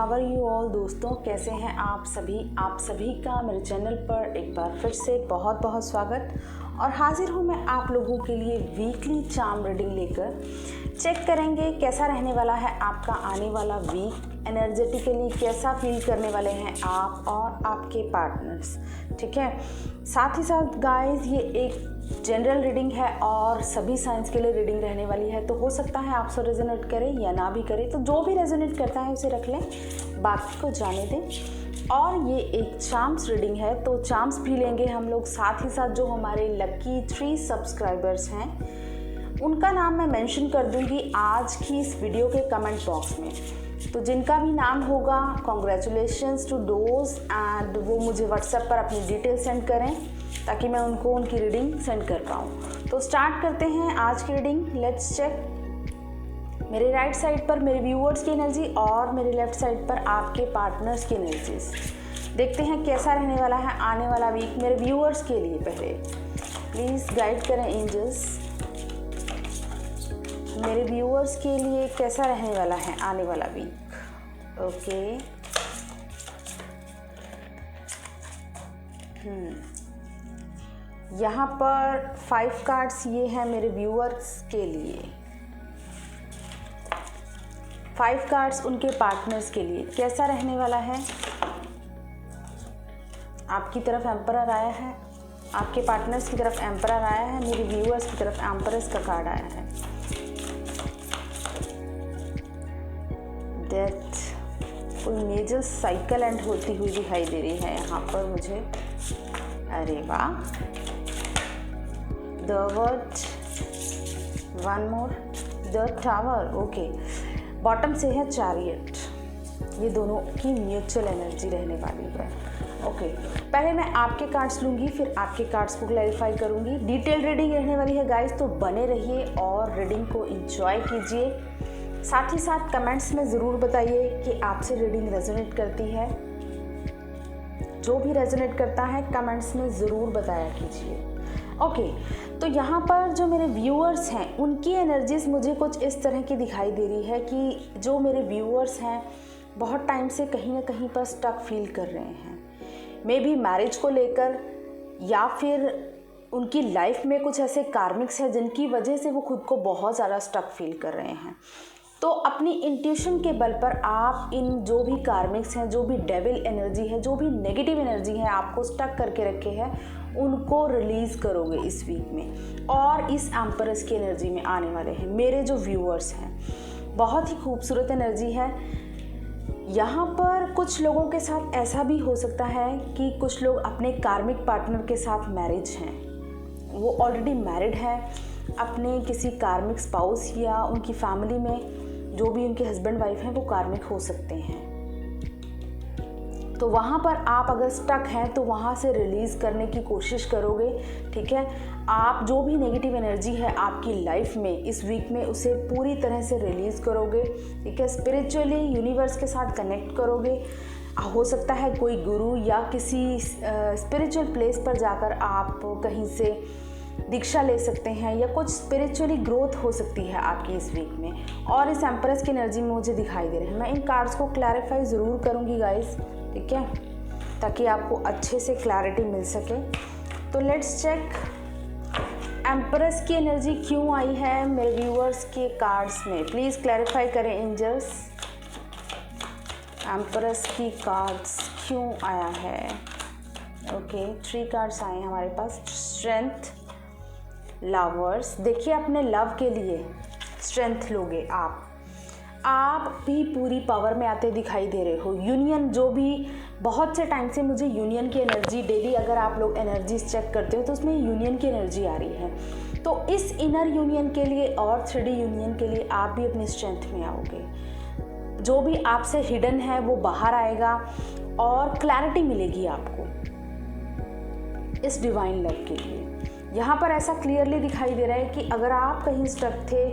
How are you all दोस्तों, कैसे हैं आप सभी का मेरे चैनल पर एक बार फिर से बहुत बहुत स्वागत। और हाजिर हूँ मैं आप लोगों के लिए वीकली चार्म रीडिंग लेकर। चेक करेंगे कैसा रहने वाला है आपका आने वाला वीक, एनर्जेटिकली कैसा फील करने वाले हैं आप और आपके पार्टनर्स। ठीक है, साथ ही साथ गाइस ये एक जनरल रीडिंग है और सभी साइंस के लिए रीडिंग रहने वाली है, तो हो सकता है आपसे रेजोनेट करे या ना भी करे, तो जो भी रेजोनेट करता है उसे रख लें, बाकी को जाने दें। और ये एक चार्म्स रीडिंग है, तो चार्म्स भी लेंगे हम लोग। साथ ही साथ जो हमारे लकी 3 सब्सक्राइबर्स हैं उनका नाम मैं मेंशन कर दूंगी आज की इस वीडियो के कमेंट बॉक्स में, तो जिनका भी नाम होगा कॉन्ग्रेचुलेशंस टू दोज, एंड वो मुझे व्हाट्सएप पर अपनी डिटेल सेंड करें ताकि मैं उनको उनकी रीडिंग सेंड कर पाऊँ। तो स्टार्ट करते हैं आज की रीडिंग। लेट्स चेक मेरे राइट साइड पर मेरे व्यूअर्स की एनर्जी और मेरे लेफ्ट साइड पर आपके पार्टनर्स की एनर्जीज। देखते हैं कैसा रहने वाला है आने वाला वीक मेरे व्यूअर्स के लिए। पहले प्लीज़ गाइड करें एंजल्स, मेरे व्यूअर्स के लिए कैसा रहने वाला है आने वाला वीक। ओके, यहाँ पर 5 कार्ड्स ये हैं मेरे व्यूअर्स के लिए। 5 कार्ड्स उनके पार्टनर्स के लिए कैसा रहने वाला है। आपकी तरफ एम्परर आया है, आपके पार्टनर्स की तरफ एम्परर आया है, मेरे व्यूअर्स की तरफ एम्परेस का कार्ड आया है। डेथ, कोई मेजर साइकिल एंड होती हुई दिखाई दे रही है यहाँ पर मुझे। अरे वाह, the word, one more, the tower. Okay, bottom से है चैरियट। ये दोनों की म्यूचुअल एनर्जी रहने वाली है। ओके, पहले मैं आपके कार्ड्स लूँगी, फिर आपके कार्ड्स को क्लैरिफाई करूँगी। डिटेल रीडिंग रहने वाली है गाइस, तो बने रहिए और रीडिंग को एंजॉय कीजिए। साथ ही साथ कमेंट्स में ज़रूर बताइए कि आपसे रीडिंग रेजोनेट करती है। जो भी रेजोनेट करता है कमेंट्स में ज़रूर बताया कीजिए। ओके, तो यहाँ पर जो मेरे व्यूअर्स हैं उनकी एनर्जीज मुझे कुछ इस तरह की दिखाई दे रही है कि जो मेरे व्यूअर्स हैं बहुत टाइम से कहीं ना कहीं पर स्टक फील कर रहे हैं, मे बी मैरिज को लेकर, या फिर उनकी लाइफ में कुछ ऐसे कार्मिक्स हैं जिनकी वजह से वो खुद को बहुत ज़्यादा स्टक फील कर रहे हैं। तो अपनी इंट्यूशन के बल पर आप इन जो भी कार्मिक्स हैं, जो भी डेविल एनर्जी है, जो भी नेगेटिव एनर्जी है आपको स्टक करके रखे हैं, उनको रिलीज़ करोगे इस वीक में और इस एम्परेस की एनर्जी में आने वाले हैं मेरे जो व्यूअर्स हैं। बहुत ही खूबसूरत एनर्जी है। यहाँ पर कुछ लोगों के साथ ऐसा भी हो सकता है कि कुछ लोग अपने कार्मिक पार्टनर के साथ मैरिज हैं, वो ऑलरेडी मैरिड हैं, अपने किसी कार्मिक स्पाउस या उनकी फैमिली में जो भी उनके हस्बैंड वाइफ हैं वो कार्मिक हो सकते हैं। तो वहाँ पर आप अगर स्टक हैं तो वहाँ से रिलीज़ करने की कोशिश करोगे। ठीक है, आप जो भी नेगेटिव एनर्जी है आपकी लाइफ में इस वीक में उसे पूरी तरह से रिलीज़ करोगे। ठीक है, स्पिरिचुअली यूनिवर्स के साथ कनेक्ट करोगे। हो सकता है कोई गुरु या किसी स्पिरिचुअल प्लेस पर जाकर आप कहीं से दीक्षा ले सकते हैं, या कुछ स्पिरिचुअली ग्रोथ हो सकती है आपकी इस वीक में। और इस एम्प्रेस की एनर्जी में मुझे दिखाई दे रही है। मैं इन कार्ड्स को क्लैरिफाई ज़रूर करूँगी गाइस, ठीक है, ताकि आपको अच्छे से क्लैरिटी मिल सके। तो लेट्स चेक एम्प्रेस की एनर्जी क्यों आई है मेरे व्यूअर्स के कार्ड्स में। प्लीज़ क्लैरिफाई करें एंजल्स, एम्प्रेस की कार्ड्स क्यों आया है। ओके, 3 कार्ड्स आए हैं हमारे पास। Strength, lovers. देखिए, अपने लव के लिए स्ट्रेंथ लोगे आप भी पूरी पावर में आते दिखाई दे रहे हो। यूनियन, जो भी बहुत से टाइम से मुझे यूनियन की एनर्जी डेली अगर आप लोग एनर्जीज चेक करते हो तो उसमें यूनियन की एनर्जी आ रही है। तो इस इनर यूनियन के लिए और 3D यूनियन के लिए आप भी अपनी स्ट्रेंथ में आओगे। जो भी आपसे हिडन है वो बाहर आएगा और क्लैरिटी मिलेगी आपको इस डिवाइन लव के लिए। यहाँ पर ऐसा क्लियरली दिखाई दे रहा है कि अगर आप कहीं स्टक थे,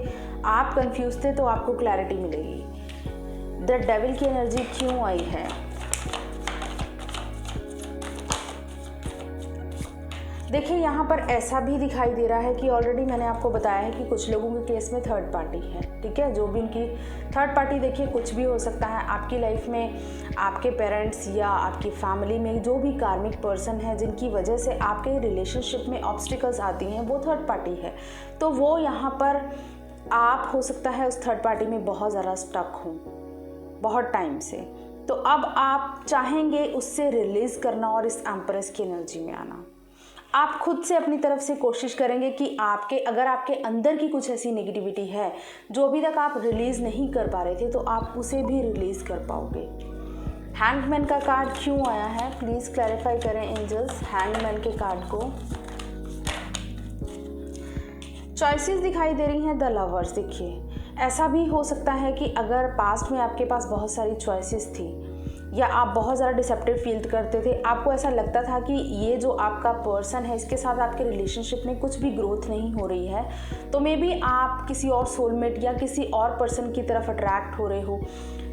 आप कंफ्यूज थे, तो आपको क्लैरिटी मिलेगी। द डेविल की एनर्जी क्यों आई है। देखिए, यहाँ पर ऐसा भी दिखाई दे रहा है कि ऑलरेडी मैंने आपको बताया है कि कुछ लोगों के केस में थर्ड पार्टी है। ठीक है, जो भी उनकी थर्ड पार्टी देखिए कुछ भी हो सकता है आपकी लाइफ में, आपके पेरेंट्स या आपकी फैमिली में जो भी कार्मिक पर्सन है जिनकी वजह से आपके रिलेशनशिप में ऑब्स्टिकल्स आती हैं, वो थर्ड पार्टी है। तो वो यहाँ पर आप हो सकता है उस थर्ड पार्टी में बहुत ज़्यादा स्टक हो बहुत टाइम से, तो अब आप चाहेंगे उससे रिलीज़ करना और इस एम्प्रेस की एनर्जी में आना। आप खुद से अपनी तरफ से कोशिश करेंगे कि अगर आपके अंदर की कुछ ऐसी नेगेटिविटी है जो अभी तक आप रिलीज़ नहीं कर पा रहे थे, तो आप उसे भी रिलीज़ कर पाओगे। हैंगमैन का कार्ड क्यों आया है, प्लीज़ क्लैरिफाई करें एंजल्स हैंगमैन के कार्ड को। चॉइसेस दिखाई दे रही हैं द लवर्स। देखिए ऐसा भी हो सकता है कि अगर पास्ट में आपके पास बहुत सारी चॉइसेस थी या आप बहुत ज़्यादा डिसेप्टिव फील करते थे, आपको ऐसा लगता था कि ये जो आपका पर्सन है इसके साथ आपके रिलेशनशिप में कुछ भी ग्रोथ नहीं हो रही है, तो मे बी आप किसी और सोलमेट या किसी और पर्सन की तरफ अट्रैक्ट हो रहे हो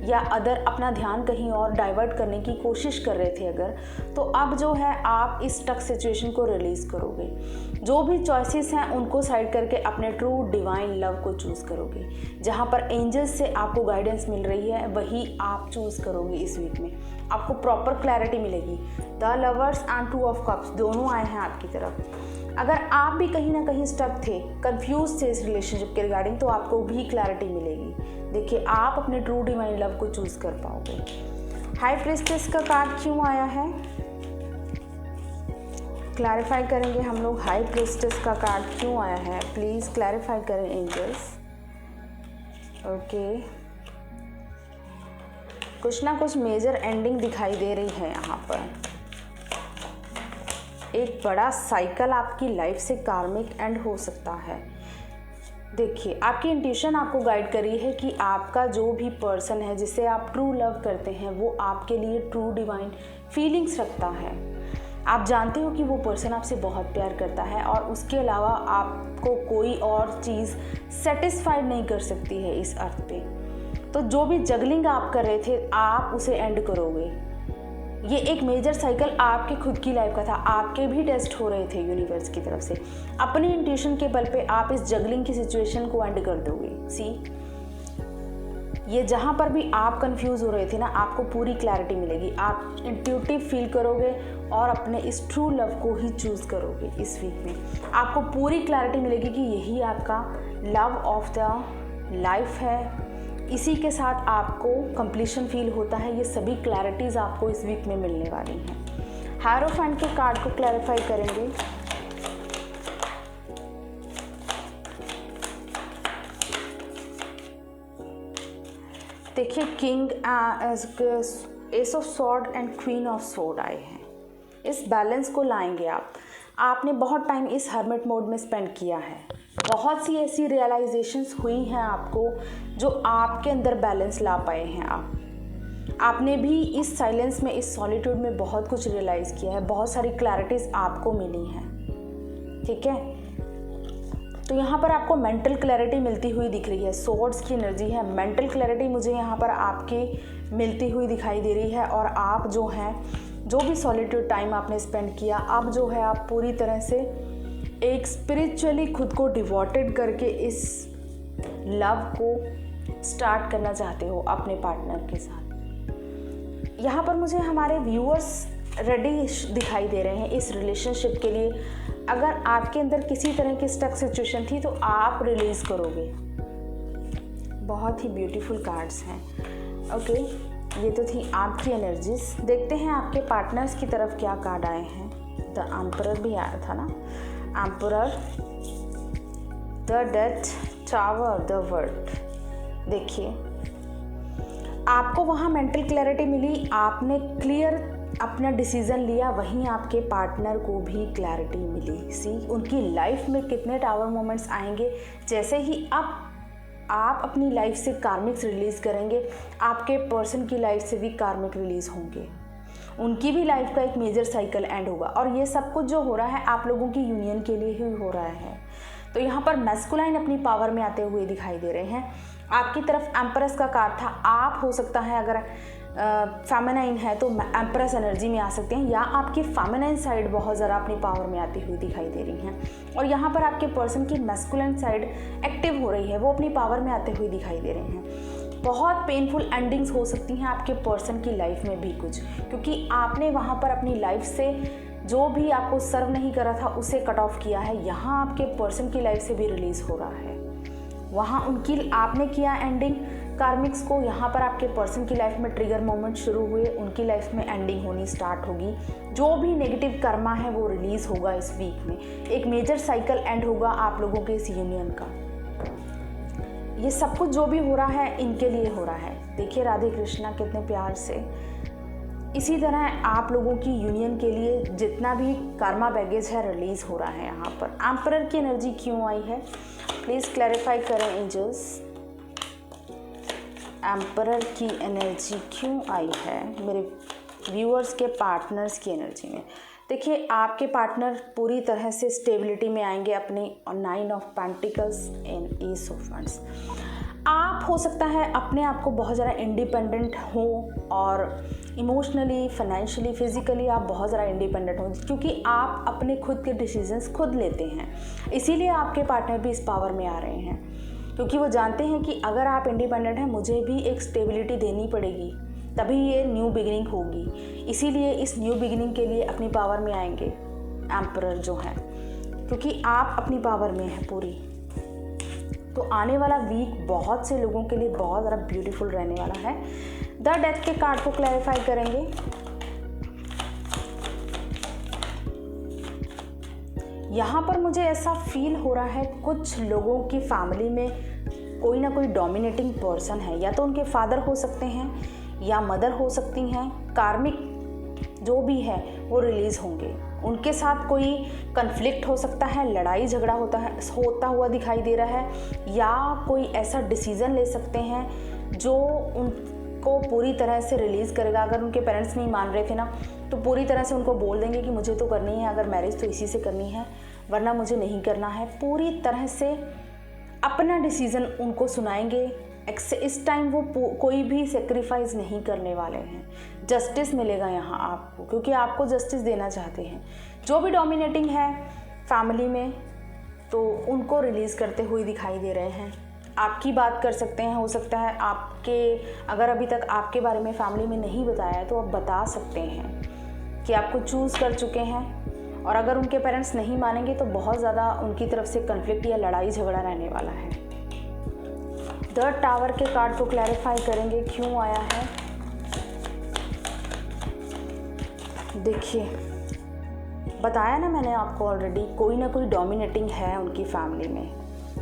या अदर अपना ध्यान कहीं और डाइवर्ट करने की कोशिश कर रहे थे अगर, तो अब जो है आप इस स्टक सिचुएशन को रिलीज़ करोगे। जो भी चॉइसेस हैं उनको साइड करके अपने ट्रू डिवाइन लव को चूज़ करोगे। जहाँ पर एंजल्स से आपको गाइडेंस मिल रही है वही आप चूज़ करोगे। इस वीक में आपको प्रॉपर क्लैरिटी मिलेगी। The lovers and two of cups दोनों आए हैं आपकी तरफ। अगर आप भी कहीं ना कहीं स्टक थे, कंफ्यूज थे इस रिलेशनशिप के रिगार्डिंग, तो आपको भी क्लैरिटी मिलेगी। देखिए आप अपने ट्रू डिवाइन लव को चूज़ कर पाओगे। हाई प्रीस्टेस का कार्ड क्यों आया है, क्लैरिफाई करेंगे हम लोग। हाई प्रीस्टेस का कार्ड क्यों आया है, प्लीज़ क्लैरिफाई करें एंजल्स। ओके, कुछ ना कुछ मेजर एंडिंग दिखाई दे रही है यहाँ पर। एक बड़ा साइकिल आपकी लाइफ से कार्मिक एंड हो सकता है। देखिए आपकी इंट्यूशन आपको गाइड कर रही है कि आपका जो भी पर्सन है जिसे आप ट्रू लव करते हैं वो आपके लिए ट्रू डिवाइन फीलिंग्स रखता है। आप जानते हो कि वो पर्सन आपसे बहुत प्यार करता है और उसके अलावा आपको कोई और चीज़ सेटिस्फाइड नहीं कर सकती है इस अर्थ पे। तो जो भी जगलिंग आप कर रहे थे आप उसे एंड करोगे। ये एक मेजर साइकिल आपके खुद की लाइफ का था, आपके भी टेस्ट हो रहे थे यूनिवर्स की तरफ से। अपनी इंट्यूशन के बल पे आप इस जगलिंग की सिचुएशन को एंड कर दोगे। सी, ये जहाँ पर भी आप कंफ्यूज हो रहे थे ना, आपको पूरी क्लैरिटी मिलेगी। आप इंट्यूटिव फील करोगे और अपने इस ट्रू लव को ही चूज़ करोगे। इस वीक में आपको पूरी क्लैरिटी मिलेगी कि यही आपका लव ऑफ द लाइफ है। इसी के साथ आपको कंप्लीशन फील होता है। ये सभी क्लैरिटीज़ आपको इस वीक में मिलने वाली हैं। हायरोफेंट के कार्ड को क्लैरिफाई करेंगे। देखिए king, S of sword and queen of sword आए हैं। इस बैलेंस को लाएंगे आप। आपने बहुत टाइम इस हर्मिट मोड में स्पेंड किया है। बहुत सी ऐसी रियलाइजेशंस हुई हैं आपको जो आपके अंदर बैलेंस ला पाए हैं। आपने भी इस साइलेंस में, इस सॉलिट्यूड में बहुत कुछ रियलाइज़ किया है। बहुत सारी क्लैरिटीज़ आपको मिली हैं। ठीक है, तो यहाँ पर आपको मेंटल क्लैरिटी मिलती हुई दिख रही है। सोर्ड्स की एनर्जी है, मेंटल क्लैरिटी मुझे यहाँ पर आपकी मिलती हुई दिखाई दे रही है। और आप जो हैं, जो भी सॉलिट्यूड टाइम आपने स्पेंड किया, अब जो है आप पूरी तरह से एक स्पिरिचुअली खुद को डिवोटेड करके इस लव को स्टार्ट करना चाहते हो अपने पार्टनर के साथ। यहाँ पर मुझे हमारे व्यूअर्स रेडी दिखाई दे रहे हैं इस रिलेशनशिप के लिए। अगर आपके अंदर किसी तरह की स्टक सिचुएशन थी तो आप रिलीज़ करोगे। बहुत ही ब्यूटीफुल कार्ड्स हैं। ओके, ये तो थी आपकी एनर्जीज। देखते हैं आपके पार्टनर्स की तरफ क्या कार्ड आए हैं। द एम्परर भी आया था ना, emperor, the death, tower, the world. देखिए आपको वहाँ मेंटल क्लैरिटी मिली, आपने क्लियर अपना डिसीज़न लिया, वहीं आपके पार्टनर को भी क्लैरिटी मिली। सी, उनकी लाइफ में कितने टावर मोमेंट्स आएंगे। जैसे ही अब आप अपनी लाइफ से कार्मिक्स रिलीज़ करेंगे, आपके पर्सन की लाइफ से भी कार्मिक रिलीज़ होंगे। उनकी भी लाइफ का एक मेजर साइकिल एंड होगा। और ये सब कुछ जो हो रहा है आप लोगों की यूनियन के लिए ही हो रहा है। तो यहाँ पर मैस्कुलाइन अपनी पावर में आते हुए दिखाई दे रहे हैं। आपकी तरफ एम्प्रेस का कार्ड था। आप हो सकता है अगर फेमिनाइन है तो एम्प्रेस एनर्जी में आ सकते हैं, या आपकी फेमिनाइन साइड बहुत ज़रा अपनी पावर में आती हुई दिखाई दे रही हैं। और यहाँ पर आपके पर्सन की मैस्कुलाइन साइड एक्टिव हो रही है, वो अपनी पावर में आते हुए दिखाई दे रहे हैं। बहुत पेनफुल एंडिंग्स हो सकती हैं आपके पर्सन की लाइफ में भी कुछ, क्योंकि आपने वहाँ पर अपनी लाइफ से जो भी आपको सर्व नहीं करा था उसे कट ऑफ किया है। यहाँ आपके पर्सन की लाइफ से भी रिलीज़ हो रहा है। वहाँ उनकी आपने किया एंडिंग कार्मिक्स को, यहाँ पर आपके पर्सन की लाइफ में ट्रिगर मोमेंट शुरू हुए, उनकी लाइफ में एंडिंग होनी स्टार्ट होगी। जो भी नेगेटिव कर्मा है वो रिलीज़ होगा इस वीक में। एक मेजर साइकिल एंड होगा आप लोगों के इस यूनियन का। ये सब कुछ जो भी हो रहा है इनके लिए हो रहा है। देखिए राधे कृष्णा कितने प्यार से। इसी तरह आप लोगों की यूनियन के लिए जितना भी कर्मा बैगेज है रिलीज़ हो रहा है। यहाँ पर एम्परर की एनर्जी क्यों आई है, प्लीज़ क्लैरिफाई करें एंजल्स। एम्परर की एनर्जी क्यों आई है मेरे व्यूअर्स के पार्टनर्स की एनर्जी में। देखिए आपके पार्टनर पूरी तरह से स्टेबिलिटी में आएंगे अपनी 9 of pentacles and S of wands. आप हो सकता है अपने आप को बहुत ज़्यादा इंडिपेंडेंट हो और इमोशनली, फाइनेंशियली, फिजिकली आप बहुत ज़्यादा इंडिपेंडेंट हो, क्योंकि आप अपने खुद के डिसीजंस खुद लेते हैं। इसीलिए आपके पार्टनर भी इस पावर में आ रहे हैं, क्योंकि वो जानते हैं कि अगर आप इंडिपेंडेंट हैं मुझे भी एक स्टेबिलिटी देनी पड़ेगी, तभी ये न्यू बिगिनिंग होगी। इसीलिए इस न्यू बिगिनिंग के लिए अपनी पावर में आएंगे एम्परर जो है, क्योंकि आप अपनी पावर में हैं पूरी। तो आने वाला वीक बहुत से लोगों के लिए बहुत ज़्यादा ब्यूटीफुल रहने वाला है। द डेथ के कार्ड को क्लैरिफाई करेंगे। यहाँ पर मुझे ऐसा फील हो रहा है कुछ लोगों की फैमिली में कोई ना कोई डोमिनेटिंग पर्सन है, या तो उनके फादर हो सकते हैं या मदर हो सकती हैं। कार्मिक जो भी है वो रिलीज़ होंगे। उनके साथ कोई कन्फ्लिक्ट हो सकता है, लड़ाई झगड़ा होता हुआ दिखाई दे रहा है, या कोई ऐसा डिसीज़न ले सकते हैं जो उनको पूरी तरह से रिलीज़ करेगा। अगर उनके पेरेंट्स नहीं मान रहे थे ना, तो पूरी तरह से उनको बोल देंगे कि मुझे तो करनी है, अगर मैरिज तो इसी से करनी है वरना मुझे नहीं करना है। पूरी तरह से अपना डिसीज़न उनको सुनाएंगे। इस टाइम वो कोई भी सेक्रीफाइस नहीं करने वाले हैं। जस्टिस मिलेगा यहाँ आपको, क्योंकि आपको जस्टिस देना चाहते हैं। जो भी डोमिनेटिंग है फैमिली में तो उनको रिलीज़ करते हुए दिखाई दे रहे हैं। आपकी बात कर सकते हैं, हो सकता है आपके अगर अभी तक आपके बारे में फैमिली में नहीं बताया है तो आप बता सकते हैं कि आपको चूज़ कर चुके हैं। और अगर उनके पेरेंट्स नहीं मानेंगे तो बहुत ज़्यादा उनकी तरफ से कन्फ्लिक्ट या लड़ाई झगड़ा रहने वाला है। द टावर के कार्ड को क्लैरिफाई करेंगे क्यों आया है। देखिए बताया ना मैंने आपको ऑलरेडी, कोई ना कोई डोमिनेटिंग है उनकी फैमिली में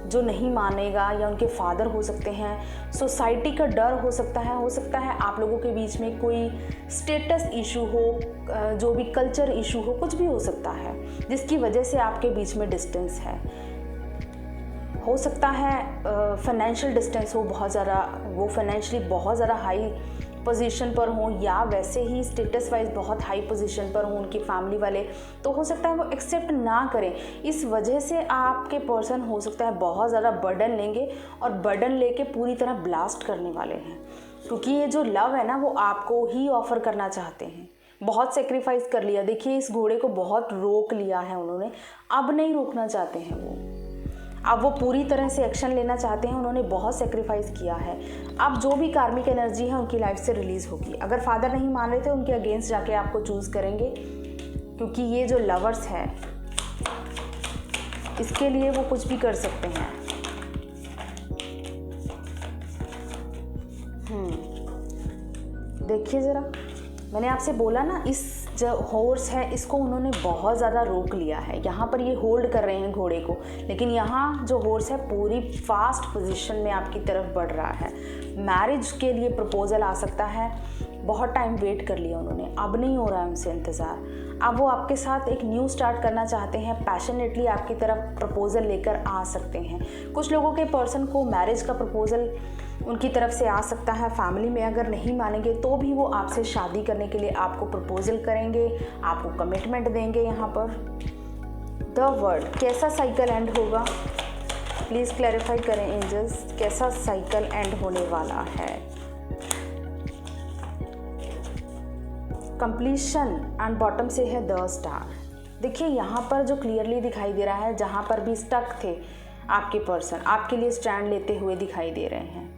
जो नहीं मानेगा, या उनके फादर हो सकते हैं। सोसाइटी का डर हो सकता है आप लोगों के बीच में कोई स्टेटस इशू हो, जो भी कल्चर इशू हो, कुछ भी हो सकता है जिसकी वजह से आपके बीच में डिस्टेंस है। हो सकता है फाइनेंशियल डिस्टेंस हो बहुत ज़्यादा, वो फाइनेंशियली बहुत ज़्यादा हाई पोजीशन पर हों, या वैसे ही स्टेटस वाइज बहुत हाई पोजीशन पर हों उनकी फैमिली वाले, तो हो सकता है वो एक्सेप्ट ना करें। इस वजह से आपके पर्सन हो सकता है बहुत ज़्यादा बर्डन लेंगे, और बर्डन लेके पूरी तरह ब्लास्ट करने वाले हैं, क्योंकि ये जो लव है ना वो आपको ही ऑफ़र करना चाहते हैं। बहुत सेक्रीफाइस कर लिया, देखिए इस घोड़े को बहुत रोक लिया है उन्होंने, अब नहीं रोकना चाहते हैं वो, अब वो पूरी तरह से एक्शन लेना चाहते हैं। उन्होंने बहुत सेक्रीफाइस किया है। अब जो भी कार्मिक एनर्जी है उनकी लाइफ से रिलीज़ होगी। अगर फादर नहीं मान रहे थे उनके अगेंस्ट जाके आपको चूज़ करेंगे, क्योंकि ये जो लवर्स है इसके लिए वो कुछ भी कर सकते हैं। देखिए ज़रा, मैंने आपसे बोला ना, इस जो हॉर्स है इसको उन्होंने बहुत ज़्यादा रोक लिया है। यहाँ पर ये होल्ड कर रहे हैं घोड़े को, लेकिन यहाँ जो हॉर्स है पूरी फास्ट पोजीशन में आपकी तरफ बढ़ रहा है। मैरिज के लिए प्रपोजल आ सकता है। बहुत टाइम वेट कर लिया उन्होंने, अब नहीं हो रहा है उनसे इंतज़ार। अब वो आपके साथ एक न्यू स्टार्ट करना चाहते हैं, पैशनेटली आपकी तरफ प्रपोजल लेकर आ सकते हैं। कुछ लोगों के पर्सन को मैरिज का प्रपोजल उनकी तरफ से आ सकता है। फैमिली में अगर नहीं मानेंगे तो भी वो आपसे शादी करने के लिए आपको प्रपोजल करेंगे, आपको कमिटमेंट देंगे। यहाँ पर द वर्ल्ड, कैसा साइकिल एंड होगा प्लीज़ क्लैरिफाई करें एंजल्स, कैसा साइकिल एंड होने वाला है। कंप्लीशन एंड बॉटम से है द स्टार। देखिए यहाँ पर जो क्लियरली दिखाई दे रहा है, जहाँ पर भी स्टक थे आपके पर्सन आपके लिए स्टैंड लेते हुए दिखाई दे रहे हैं।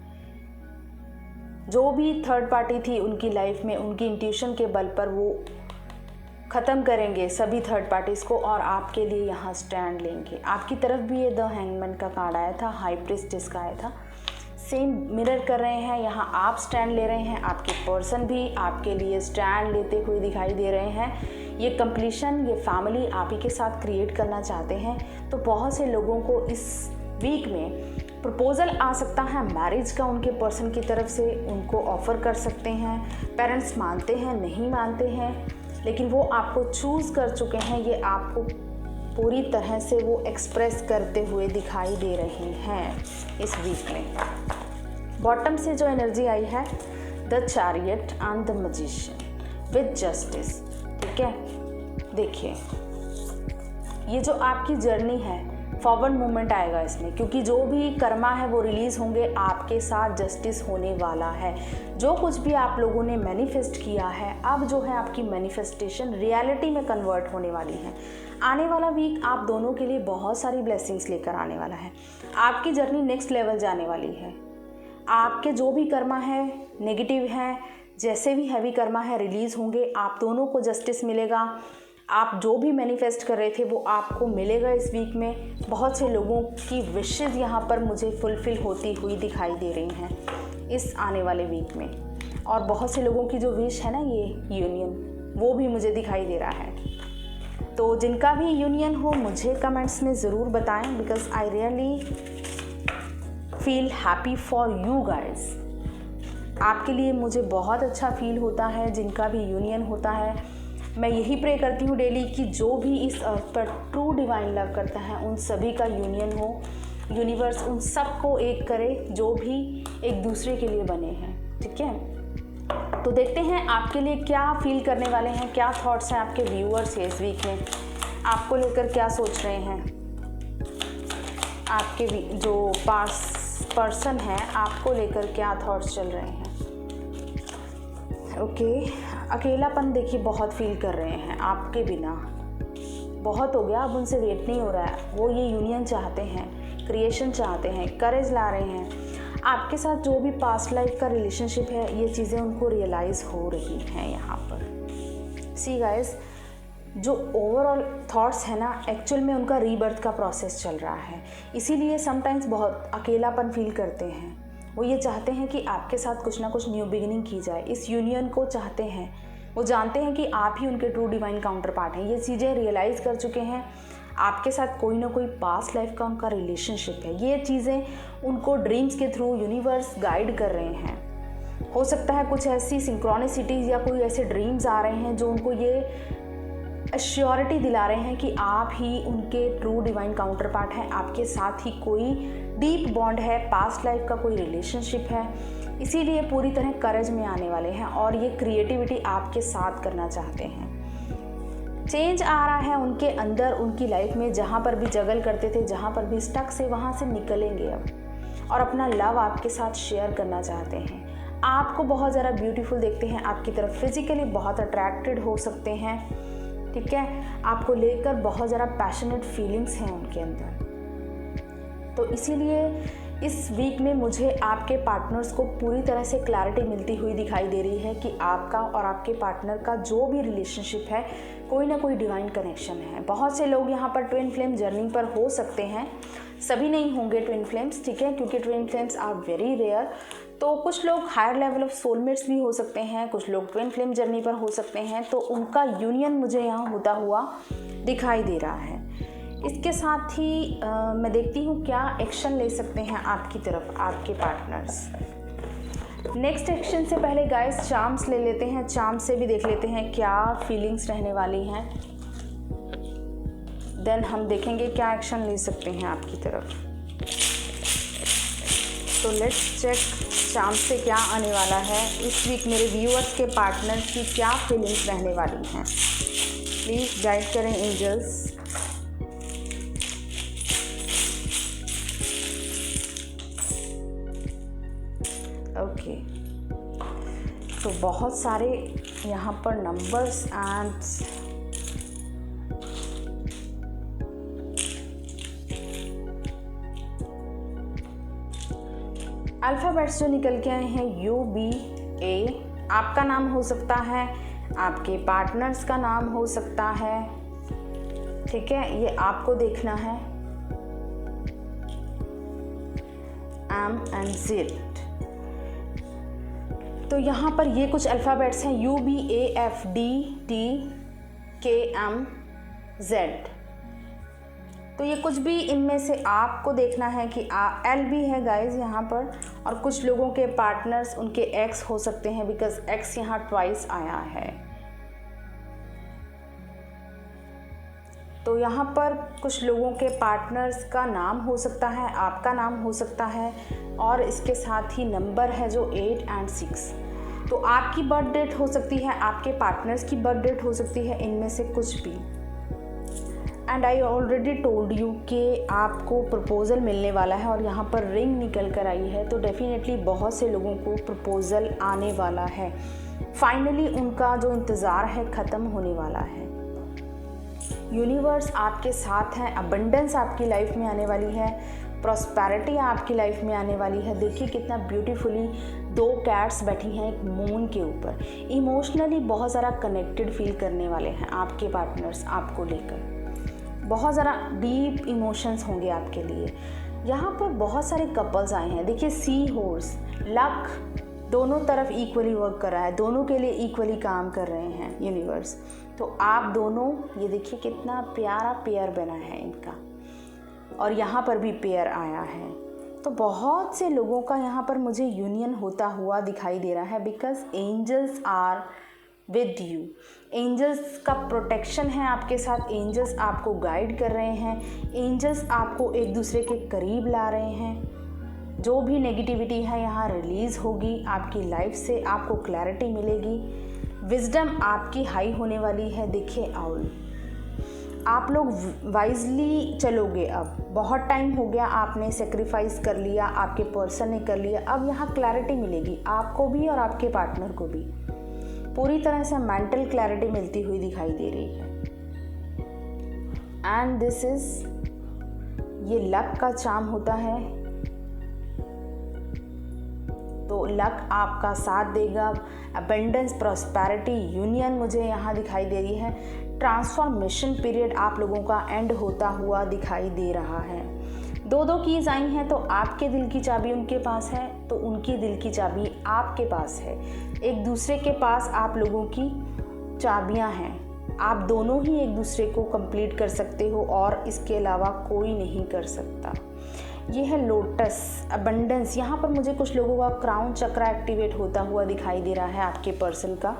जो भी थर्ड पार्टी थी उनकी लाइफ में, उनकी इंट्यूशन के बल पर वो ख़त्म करेंगे सभी थर्ड पार्टीज़ को और आपके लिए यहाँ स्टैंड लेंगे। आपकी तरफ भी ये द हैंगमैन का कार्ड आया था, हाई प्रीस्टेस का आया था, सेम मिरर कर रहे हैं। यहाँ आप स्टैंड ले रहे हैं, आपके पर्सन भी आपके लिए स्टैंड लेते हुए दिखाई दे रहे हैं। ये कंप्लीशन, ये फैमिली आप ही के साथ क्रिएट करना चाहते हैं। तो बहुत से लोगों को इस वीक में प्रपोज़ल आ सकता है मैरिज का उनके पर्सन की तरफ से, उनको ऑफ़र कर सकते हैं। पेरेंट्स मानते हैं, नहीं मानते हैं, लेकिन वो आपको चूज़ कर चुके हैं। ये आपको पूरी तरह से वो एक्सप्रेस करते हुए दिखाई दे रहे हैं इस वीक में। बॉटम से जो एनर्जी आई है, the chariot and the magician with justice. ठीक है, देखिए ये जो आपकी जर्नी है, फॉरवर्ड मूवमेंट आएगा इसमें, क्योंकि जो भी कर्मा है वो रिलीज़ होंगे, आपके साथ जस्टिस होने वाला है। जो कुछ भी आप लोगों ने मैनिफेस्ट किया है, अब जो है आपकी मैनिफेस्टेशन रियलिटी में कन्वर्ट होने वाली है। आने वाला वीक आप दोनों के लिए बहुत सारी ब्लेसिंग्स लेकर आने वाला है। आपकी जर्नी नेक्स्ट लेवल जाने वाली है। आपके जो भी कर्मा है, नेगेटिव हैं, जैसे भी हैवी कर्मा है, रिलीज़ होंगे। आप दोनों को जस्टिस मिलेगा। आप जो भी मैनिफेस्ट कर रहे थे वो आपको मिलेगा इस वीक में। बहुत से लोगों की विशेज़ यहाँ पर मुझे फुलफ़िल होती हुई दिखाई दे रही हैं इस आने वाले वीक में। और बहुत से लोगों की जो विश है ना, ये यूनियन, वो भी मुझे दिखाई दे रहा है। तो जिनका भी यूनियन हो मुझे कमेंट्स में ज़रूर बताएं, because I really feel happy for you guys. आपके लिए मुझे बहुत अच्छा फील होता है जिनका भी यूनियन होता है। मैं यही प्रे करती हूँ डेली कि जो भी इस अर्थ पर ट्रू डिवाइन लव करता है उन सभी का यूनियन हो। यूनिवर्स उन सब को एक करे जो भी एक दूसरे के लिए बने हैं। ठीक है, तो देखते हैं आपके लिए क्या फील करने वाले हैं, क्या थॉट्स हैं आपके व्यूअर्स है इस वीक में, आपको लेकर क्या सोच रहे हैं। आपके जो पर्सन है आपको लेकर क्या थॉट्स चल रहे हैं। ओके, अकेलापन देखिए बहुत फील कर रहे हैं आपके बिना, बहुत हो गया, अब उनसे वेट नहीं हो रहा है। वो ये यूनियन चाहते हैं, क्रिएशन चाहते हैं, करेज ला रहे हैं। आपके साथ जो भी पास्ट लाइफ का रिलेशनशिप है, ये चीज़ें उनको रियलाइज़ हो रही हैं यहाँ पर। सी गाइस, जो ओवरऑल थॉट्स है ना, एक्चुअल में उनका रीबर्थ का प्रोसेस चल रहा है, इसीलिए समटाइम्स बहुत अकेलापन फील करते हैं। वो ये चाहते हैं कि आपके साथ कुछ ना कुछ न्यू बिगिनिंग की जाए, इस यूनियन को चाहते हैं। वो जानते हैं कि आप ही उनके ट्रू डिवाइन काउंटर पार्ट हैं। ये चीज़ें रियलाइज़ कर चुके हैं। आपके साथ कोई ना कोई पास्ट लाइफ का उनका रिलेशनशिप है। ये चीज़ें उनको ड्रीम्स के थ्रू यूनिवर्स गाइड कर रहे हैं। हो सकता है कुछ ऐसी सिंक्रोनिसिटीज़ या कोई ऐसे ड्रीम्स आ रहे हैं जो उनको ये एश्योरिटी दिला रहे हैं कि आप ही उनके ट्रू डिवाइन काउंटर पार्ट हैं। आपके साथ ही कोई डीप बॉन्ड है, पास्ट लाइफ का कोई रिलेशनशिप है, इसीलिए पूरी तरह करेज में आने वाले हैं और ये क्रिएटिविटी आपके साथ करना चाहते हैं। चेंज आ रहा है उनके अंदर, उनकी लाइफ में। जहाँ पर भी जगल करते थे, जहाँ पर भी स्टक से, वहाँ से निकलेंगे अब और अपना लव आपके साथ शेयर करना चाहते हैं। आपको बहुत ज़्यादा ब्यूटीफुल देखते हैं, आपकी तरफ फिजिकली बहुत अट्रैक्टेड हो सकते हैं। ठीक है, आपको लेकर बहुत ज़्यादा पैशनेट फीलिंग्स हैं उनके अंदर। तो इसीलिए इस वीक में मुझे आपके पार्टनर्स को पूरी तरह से क्लैरिटी मिलती हुई दिखाई दे रही है कि आपका और आपके पार्टनर का जो भी रिलेशनशिप है, कोई ना कोई डिवाइन कनेक्शन है। बहुत से लोग यहाँ पर ट्विन फ्लेम जर्नी पर हो सकते हैं, सभी नहीं होंगे ट्विन फ्लेम्स। ठीक है, क्योंकि twin flames are very rare. तो कुछ लोग हायर लेवल ऑफ सोलमेट्स भी हो सकते हैं, कुछ लोग ट्विन फ्लेम जर्नी पर हो सकते हैं। तो उनका यूनियन मुझे यहाँ होता हुआ दिखाई दे रहा है। इसके साथ ही मैं देखती हूँ क्या एक्शन ले सकते हैं आपकी तरफ आपके पार्टनर्स। नेक्स्ट एक्शन से पहले गाइस चार्म्स ले लेते हैं, चार्म्स से भी देख लेते हैं क्या फीलिंग्स रहने वाली हैं। देन हम देखेंगे क्या एक्शन ले सकते हैं आपकी तरफ। तो लेट्स चेक चार्म्स से क्या आने वाला है इस वीक। मेरे व्यूअर्स के पार्टनर्स की क्या फीलिंग्स रहने वाली हैं, प्लीज़ गाइड करें एंजल्स। ओके, तो बहुत सारे यहाँ पर नंबर्स एंड अल्फ़ाबेट्स जो निकल के आए हैं UBA, आपका नाम हो सकता है, आपके पार्टनर्स का नाम हो सकता है, ठीक है, ये आपको देखना है। M and Z, तो यहाँ पर ये कुछ अल्फ़ाबेट्स हैं UBAFDTKMZ, तो ये कुछ भी इनमें से आपको देखना है कि L भी है गाइज यहाँ पर, और कुछ लोगों के पार्टनर्स उनके एक्स हो सकते हैं, बिकॉज एक्स यहाँ ट्वाइस आया है। तो यहाँ पर कुछ लोगों के पार्टनर्स का नाम हो सकता है, आपका नाम हो सकता है, और इसके साथ ही नंबर है जो 8 और 6। तो आपकी बर्थ डेट हो सकती है, आपके पार्टनर्स की बर्थ डेट हो सकती है, इनमें से कुछ भी। And I already told you कि आपको प्रपोज़ल मिलने वाला है, और यहाँ पर रिंग निकल कर आई है, तो डेफिनेटली बहुत से लोगों को प्रपोज़ल आने वाला है। फाइनली उनका जो इंतज़ार है ख़त्म होने वाला है। यूनिवर्स आपके साथ है, अबंडेंस आपकी लाइफ में आने वाली है, प्रॉस्पेरिटी आपकी लाइफ में आने वाली है। देखिए कितना ब्यूटीफुली 2 कैट्स बैठी हैं एक मून के ऊपर। इमोशनली बहुत ज़्यादा कनेक्टेड फील करने वाले हैं आपके पार्टनर्स आपको लेकर, बहुत ज़्यादा डीप इमोशंस होंगे आपके लिए। यहाँ पर बहुत सारे कपल्स आए हैं। देखिए सी हॉर्स, लक दोनों तरफ इक्वली वर्क कर रहा है, दोनों के लिए इक्वली काम कर रहे हैं यूनिवर्स। तो आप दोनों, ये देखिए कितना प्यारा पेयर बना है इनका, और यहाँ पर भी पेयर आया है। तो बहुत से लोगों का यहाँ पर मुझे यूनियन होता हुआ दिखाई दे रहा है, because angels are with you. Angels का प्रोटेक्शन है आपके साथ, एंजल्स आपको गाइड कर रहे हैं, एंजल्स आपको एक दूसरे के करीब ला रहे हैं। जो भी नेगेटिविटी है यहाँ रिलीज़ होगी आपकी लाइफ से, आपको क्लैरिटी मिलेगी, विजडम आपकी हाई होने वाली है। देखिए आउल, आप लोग वाइजली चलोगे। अब बहुत टाइम हो गया, आपने सेक्रीफाइस कर लिया, आपके पर्सन ने कर लिया, अब यहाँ क्लैरिटी मिलेगी आपको भी और आपके पार्टनर को भी। पूरी तरह से मेंटल क्लैरिटी मिलती हुई दिखाई दे रही है। एंड दिस इज, ये लक का चार्म होता है, तो लक आपका साथ देगा। अबंडेंस, प्रॉस्पेरिटी, यूनियन मुझे यहाँ दिखाई दे रही है। ट्रांसफॉर्मेशन पीरियड आप लोगों का एंड होता हुआ दिखाई दे रहा है। 2 कीज़ आई हैं, तो आपके दिल की चाबी उनके पास है, तो उनकी दिल की चाबी आपके पास है। एक दूसरे के पास आप लोगों की चाबियां हैं, आप दोनों ही एक दूसरे को कंप्लीट कर सकते हो, और इसके अलावा कोई नहीं कर सकता। ये है लोटस, अबंडेंस। यहाँ पर मुझे कुछ लोगों का क्राउन चक्र एक्टिवेट होता हुआ दिखाई दे रहा है। आपके पर्सन का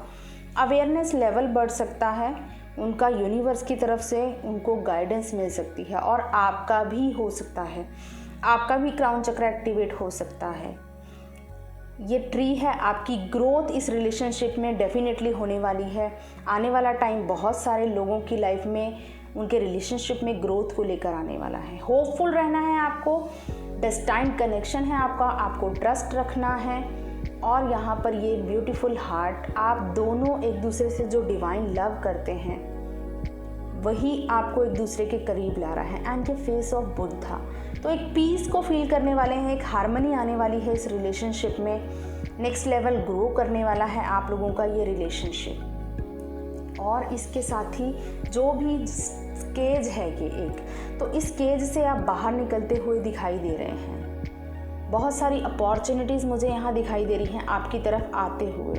अवेयरनेस लेवल बढ़ सकता है, उनका यूनिवर्स की तरफ से उनको गाइडेंस मिल सकती है, और आपका भी हो सकता है, आपका भी क्राउन चक्र एक्टिवेट हो सकता है। ये ट्री है, आपकी ग्रोथ इस रिलेशनशिप में डेफिनेटली होने वाली है। आने वाला टाइम बहुत सारे लोगों की लाइफ में उनके रिलेशनशिप में ग्रोथ को लेकर आने वाला है। होपफुल रहना है आपको, डेस्टाइन्ड कनेक्शन है आपका, आपको ट्रस्ट रखना है। और यहाँ पर ये ब्यूटीफुल हार्ट, आप दोनों एक दूसरे से जो डिवाइन लव करते हैं वही आपको एक दूसरे के करीब ला रहा है। एंड ये फेस ऑफ बुद्धा, तो एक पीस को फील करने वाले हैं, एक हार्मनी आने वाली है इस रिलेशनशिप में। नेक्स्ट लेवल ग्रो करने वाला है आप लोगों का ये रिलेशनशिप। और इसके साथ ही जो भी केज है ये एक, तो इस केज से आप बाहर निकलते हुए दिखाई दे रहे हैं। बहुत सारी अपॉर्चुनिटीज़ मुझे यहाँ दिखाई दे रही हैं आपकी तरफ आते हुए।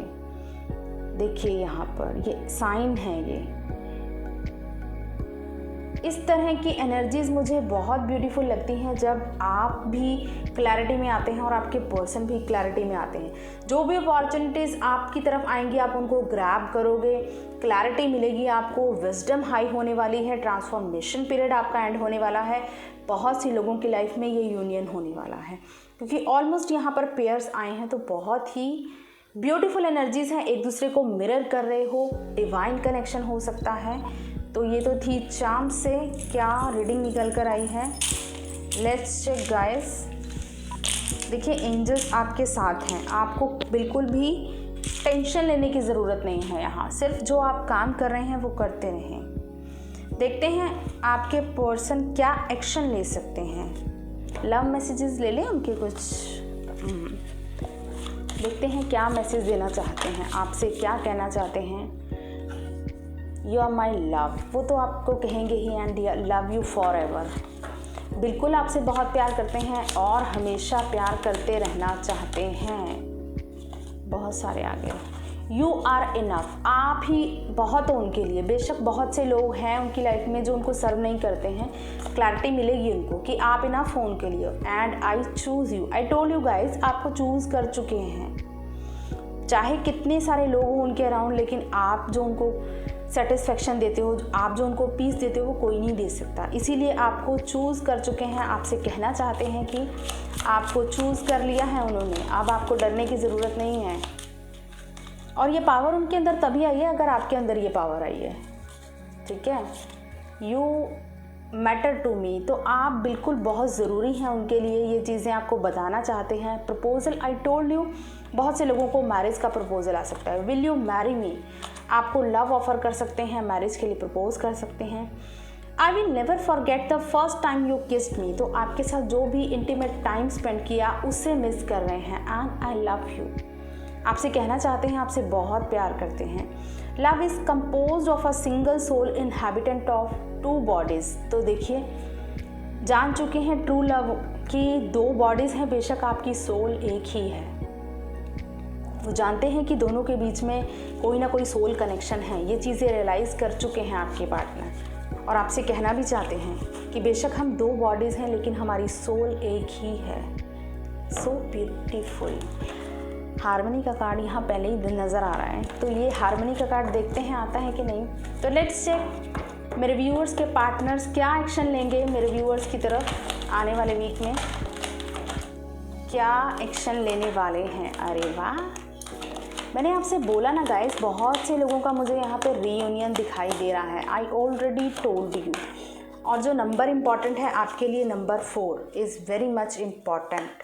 देखिए यहाँ पर ये साइन है, ये इस तरह की एनर्जीज़ मुझे बहुत ब्यूटीफुल लगती हैं जब आप भी क्लैरिटी में आते हैं और आपके पर्सन भी क्लैरिटी में आते हैं। जो भी अपॉर्चुनिटीज़ आपकी तरफ आएंगी आप उनको ग्रैब करोगे, क्लैरिटी मिलेगी आपको, विजडम हाई होने वाली है, ट्रांसफॉर्मेशन पीरियड आपका एंड होने वाला है। बहुत सी लोगों की लाइफ में ये यूनियन होने वाला है, क्योंकि ऑलमोस्ट यहाँ पर पेयर्स आए हैं, तो बहुत ही ब्यूटीफुल एनर्जीज़ हैं, एक दूसरे को मिरर कर रहे हो, डिवाइन कनेक्शन हो सकता है। तो ये तो थी चार्म से क्या रीडिंग निकल कर आई है। Let's check guys. देखिए एंजल्स आपके साथ हैं, आपको बिल्कुल भी टेंशन लेने की ज़रूरत नहीं है। यहाँ सिर्फ जो आप काम कर रहे हैं वो करते रहें। देखते हैं आपके पर्सन क्या एक्शन ले सकते हैं। लव मैसेजेस ले लें उनके कुछ। देखते हैं क्या मैसेज देना चाहते हैं, आपसे क्या कहना चाहते हैं। यू आर माई लव, वो तो आपको कहेंगे ही, and love you forever. बिल्कुल आपसे बहुत प्यार करते हैं और हमेशा प्यार करते रहना चाहते हैं। बहुत सारे आगे, यू आर इनफ, आप ही बहुत हो उनके लिए। बेशक बहुत से लोग हैं उनकी लाइफ में जो उनको सर्व नहीं करते हैं, क्लैरिटी मिलेगी उनको कि आप इनफ हो उनके लिए। And I choose you, I told you guys, आपको चूज़ कर चुके हैं। चाहे कितने सारे लोग हों उनके अराउंड, लेकिन आप जो उनको सेटिस्फेक्शन देते हो, आप जो उनको पीस देते हो, वो कोई नहीं दे सकता। इसीलिए आपको चूज़ कर चुके हैं। आपसे कहना चाहते हैं कि आपको चूज़ कर लिया है उन्होंने, अब आपको डरने की ज़रूरत नहीं है। और ये पावर उनके अंदर तभी आई है अगर आपके अंदर ये पावर आई है, ठीक है। यू मैटर टू मी, तो आप बिल्कुल बहुत ज़रूरी हैं उनके लिए। ये चीज़ें आपको बताना चाहते हैं। प्रपोजल, आई टोल्ड यू, बहुत से लोगों को मैरिज का प्रपोजल आ सकता है। विल यू मैरी मी, आपको लव ऑफर कर सकते हैं, मैरिज के लिए प्रपोज कर सकते हैं। I will never forget the first time you kissed me, तो आपके साथ जो भी इंटीमेट टाइम स्पेंड किया उससे मिस कर रहे हैं। एंड आई लव यू, आपसे कहना चाहते हैं, आपसे बहुत प्यार करते हैं। Love is composed of a single soul inhabitant of 2 bodies, तो देखिए जान चुके हैं ट्रू लव की 2 बॉडीज़ हैं, बेशक आपकी सोल एक ही है। वो जानते हैं कि दोनों के बीच में कोई ना कोई सोल कनेक्शन है। ये चीज़ें रियलाइज़ कर चुके हैं आपके पार्टनर, और आपसे कहना भी चाहते हैं कि बेशक हम 2 बॉडीज़ हैं लेकिन हमारी सोल एक ही है। So beautiful. हारमनी का कार्ड यहाँ पहले ही नज़र आ रहा है, तो ये हारमनी का कार्ड देखते हैं आता है कि नहीं। तो लेट्स चेक मेरे व्यूअर्स के पार्टनर्स क्या एक्शन लेंगे मेरे व्यूअर्स की तरफ आने वाले वीक में, क्या एक्शन लेने वाले हैं। अरे वाह, मैंने आपसे बोला ना गाइस, बहुत से लोगों का मुझे यहाँ पे रीयूनियन दिखाई दे रहा है। I already told you. और जो नंबर इम्पॉर्टेंट है आपके लिए, number 4 is very much important.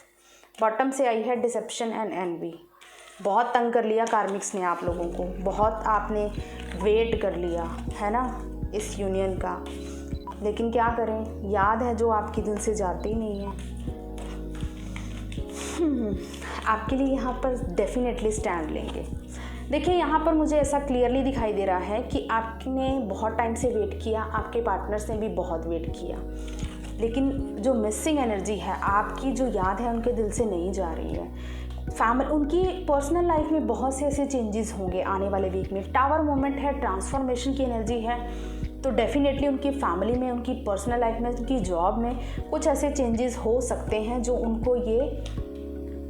Bottom से आई है डिसेप्शन एंड एनवी। बहुत तंग कर लिया कार्मिक्स ने आप लोगों को, बहुत आपने वेट कर लिया है ना इस यूनियन का, लेकिन क्या करें, याद है जो आपके दिल से जाती ही नहीं है। आपके लिए यहाँ पर डेफिनेटली स्टैंड लेंगे। देखिए यहाँ पर मुझे ऐसा क्लियरली दिखाई दे रहा है कि आपने बहुत टाइम से वेट किया, आपके पार्टनर्स ने भी बहुत वेट किया, लेकिन जो मिसिंग एनर्जी है, आपकी जो याद है उनके दिल से नहीं जा रही है। फैमिली, उनकी पर्सनल लाइफ में बहुत से ऐसे चेंजेस होंगे आने वाले वीक में। टावर मोमेंट है, ट्रांसफॉर्मेशन की एनर्जी है, तो डेफिनेटली उनकी फैमिली में, उनकी पर्सनल लाइफ में, उनकी जॉब में कुछ ऐसे चेंजेस हो सकते हैं जो उनको ये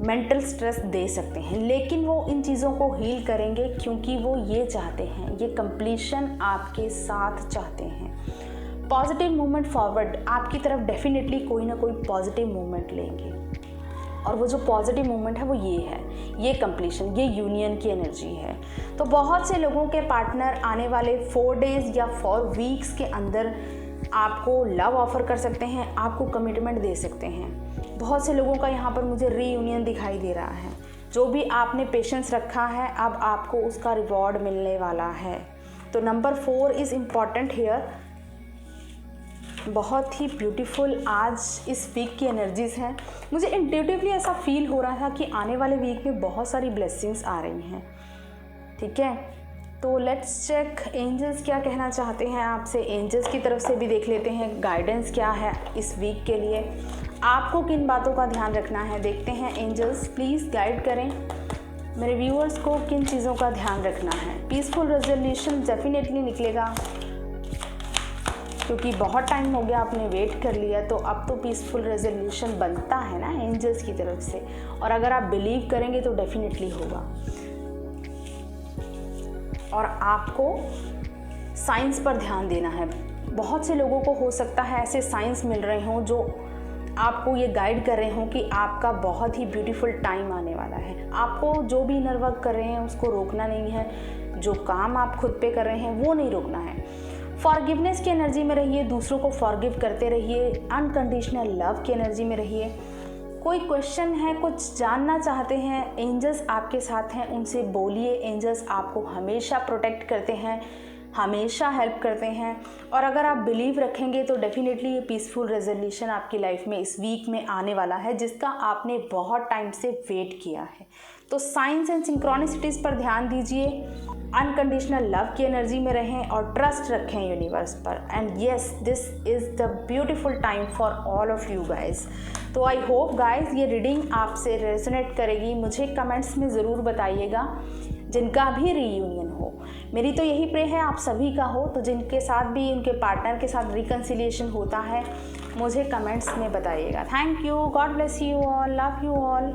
मेंटल स्ट्रेस दे सकते हैं। लेकिन वो इन चीज़ों को हील करेंगे क्योंकि वो ये चाहते हैं, ये कंप्लीशन आपके साथ चाहते हैं। पॉजिटिव मूवमेंट फॉरवर्ड, आपकी तरफ डेफिनेटली कोई ना कोई पॉजिटिव मूवमेंट लेंगे, और वो जो पॉजिटिव मूवमेंट है वो ये है, ये कंप्लीशन, ये यूनियन की एनर्जी है। तो बहुत से लोगों के पार्टनर आने वाले 4 डेज़ या 4 वीक्स के अंदर आपको लव ऑफर कर सकते हैं, आपको कमिटमेंट दे सकते हैं। बहुत से लोगों का यहाँ पर मुझे रीयूनियन दिखाई दे रहा है। जो भी आपने पेशेंस रखा है, अब आपको उसका रिवॉर्ड मिलने वाला है। तो नंबर 4 इज़ इम्पॉर्टेंट हेयर। बहुत ही ब्यूटीफुल आज इस वीक की एनर्जीज़ हैं। मुझे इंट्यूटिवली ऐसा फील हो रहा था कि आने वाले वीक में बहुत सारी ब्लेसिंग्स आ रही हैं, ठीक है। तो लेट्स चेक एंजल्स क्या कहना चाहते हैं आपसे। एंजल्स की तरफ से भी देख लेते हैं गाइडेंस क्या है इस वीक के लिए, आपको किन बातों का ध्यान रखना है। देखते हैं एंजल्स प्लीज़ गाइड करें मेरे व्यूअर्स को, किन चीज़ों का ध्यान रखना है। पीसफुल रेजोल्यूशन डेफिनेटली निकलेगा, क्योंकि बहुत टाइम हो गया आपने वेट कर लिया, तो अब तो पीसफुल रेजोल्यूशन बनता है ना एंजल्स की तरफ से। और अगर आप बिलीव करेंगे तो डेफिनेटली होगा। और आपको साइंस पर ध्यान देना है। बहुत से लोगों को हो सकता है ऐसे साइंस मिल रहे हों जो आपको ये गाइड कर रहे हों कि आपका बहुत ही ब्यूटीफुल टाइम आने वाला है। आपको जो भी इनर वर्क कर रहे हैं उसको रोकना नहीं है, जो काम आप खुद पे कर रहे हैं वो नहीं रोकना है। फॉरगिवनेस की एनर्जी में रहिए, दूसरों को फॉरगिव करते रहिए, अनकंडीशनल लव की एनर्जी में रहिए। कोई क्वेश्चन है, कुछ जानना चाहते हैं, एंजल्स आपके साथ हैं, उनसे बोलिए। एंजल्स आपको हमेशा प्रोटेक्ट करते हैं। हमेशा हेल्प करते हैं। और अगर आप बिलीव रखेंगे तो डेफिनेटली ये पीसफुल रेजोल्यूशन आपकी लाइफ में इस वीक में आने वाला है, जिसका आपने बहुत टाइम से वेट किया है। तो साइंस एंड सिंक्रोनिसिटीज़ पर ध्यान दीजिए, अनकंडीशनल लव की एनर्जी में रहें और ट्रस्ट रखें यूनिवर्स पर। And yes, this is the beautiful time for all of you guys. तो आई होप गाइज ये रीडिंग आपसे रेजोनेट करेगी। मुझे कमेंट्स में ज़रूर बताइएगा जिनका भी रीयूनियन हो। मेरी तो यही प्रे है आप सभी का हो, तो जिनके साथ भी उनके पार्टनर के साथ रिकन्सिलिएशन होता है मुझे कमेंट्स में बताइएगा। Thank you, God bless you all, love you all.